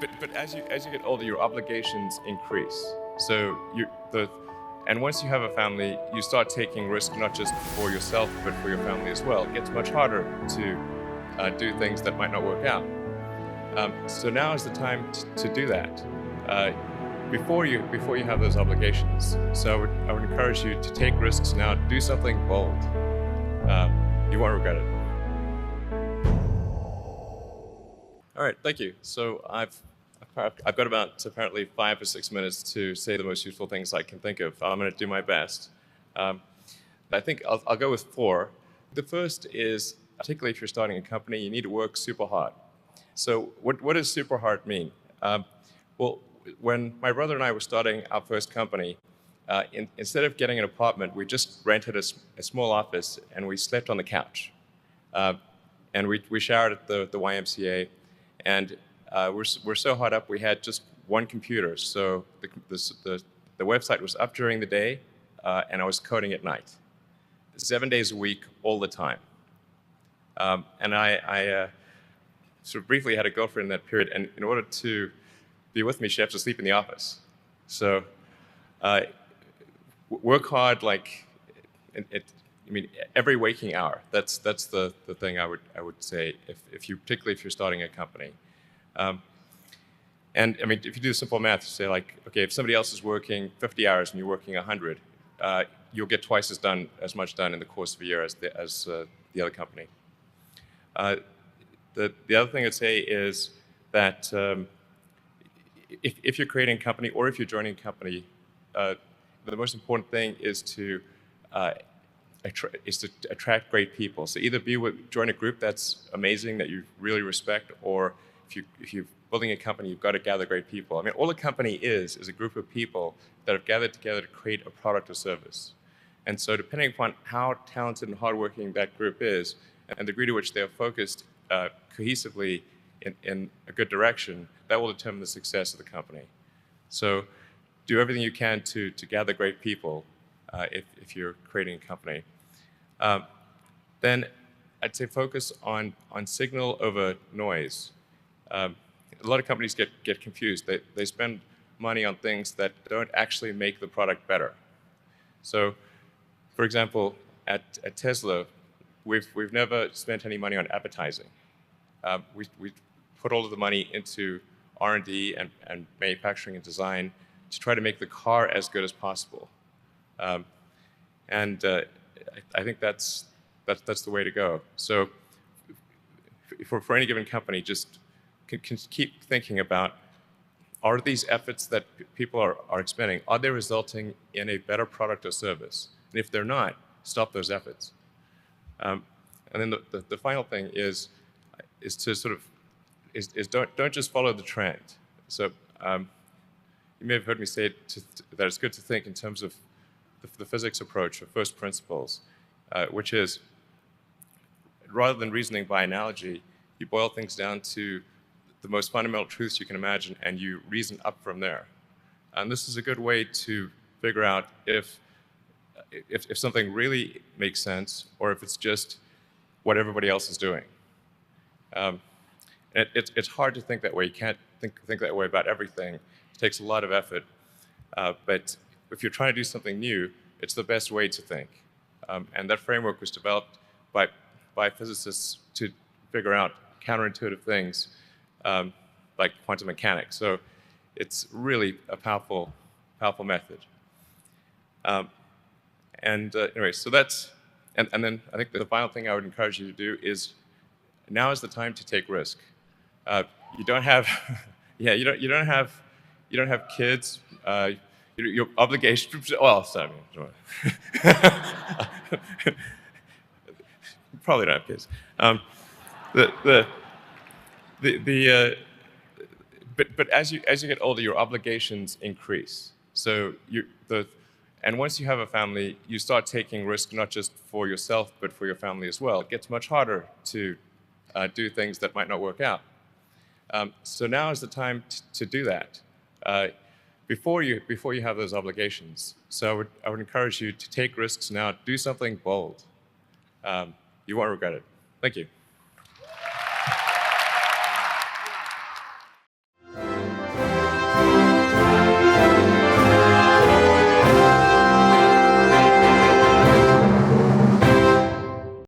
But as you get older, your obligations increase. So and once you have a family, you start taking risks not just for yourself but for your family as well. It gets much harder to do things that might not work out. So now is the time to do that before you have those obligations. So I would encourage you to take risks now. Do something bold. You won't regret it. All right, thank you. So I've got about apparently 5 or 6 minutes to say the most useful things I can think of. I'm going to do my best. I think I'll go with 4. The first is, particularly if you're starting a company, you need to work super hard. So what does super hard mean? Well, when my brother and I were starting our first company, instead of getting an apartment, we just rented a small office and we slept on the couch. And we showered at the YMCA. And we're so hot up, we had just one computer. So the website was up during the day, and I was coding at night, 7 days a week, all the time. And I sort of briefly had a girlfriend in that period, and in order to be with me, she had to sleep in the office. So work hard, like every waking hour. That's the thing I would say particularly if you're starting a company. And I mean, if you do simple math, you say like, okay, if somebody else is working 50 hours and you're working 100, you'll get twice as much done in the course of a year as the other company. The other thing I'd say is that if you're creating a company or if you're joining a company, the most important thing is to attract great people. So either join a group that's amazing that you really respect, or if you're building a company, you've got to gather great people. I mean, all a company is a group of people that have gathered together to create a product or service. And so depending upon how talented and hardworking that group is, and the degree to which they are focused cohesively in a good direction, that will determine the success of the company. So do everything you can to gather great people if you're creating a company. Then I'd say focus on signal over noise. A lot of companies get confused. They spend money on things that don't actually make the product better. So, for example, at Tesla, we've never spent any money on advertising. We put all of the money into R&D and manufacturing and design to try to make the car as good as possible. And I think that's the way to go. So for any given company, just can keep thinking about, are these efforts that people are expending, are they resulting in a better product or service? And if they're not, stop those efforts. And then the final thing is to sort of don't just follow the trend. So you may have heard me say that it's good to think in terms of the physics approach of first principles, which is, rather than reasoning by analogy, you boil things down to the most fundamental truths you can imagine, and you reason up from there. And this is a good way to figure out if something really makes sense, or if it's just what everybody else is doing. It's hard to think that way. You can't think that way about everything. It takes a lot of effort. But if you're trying to do something new, it's the best way to think. And that framework was developed by physicists to figure out counterintuitive things like quantum mechanics. So it's really a powerful method. Anyway, so that's, and then I think the final thing I would encourage you to do is, now is the time to take risk. You don't have, you don't have kids. Your obligation. Well, sorry. Probably don't have kids. But as you get older, your obligations increase. So and once you have a family, you start taking risks not just for yourself but for your family as well. It gets much harder to do things that might not work out. So now is the time to do that before you have those obligations. So I would encourage you to take risks now. Do something bold. You won't regret it. Thank you.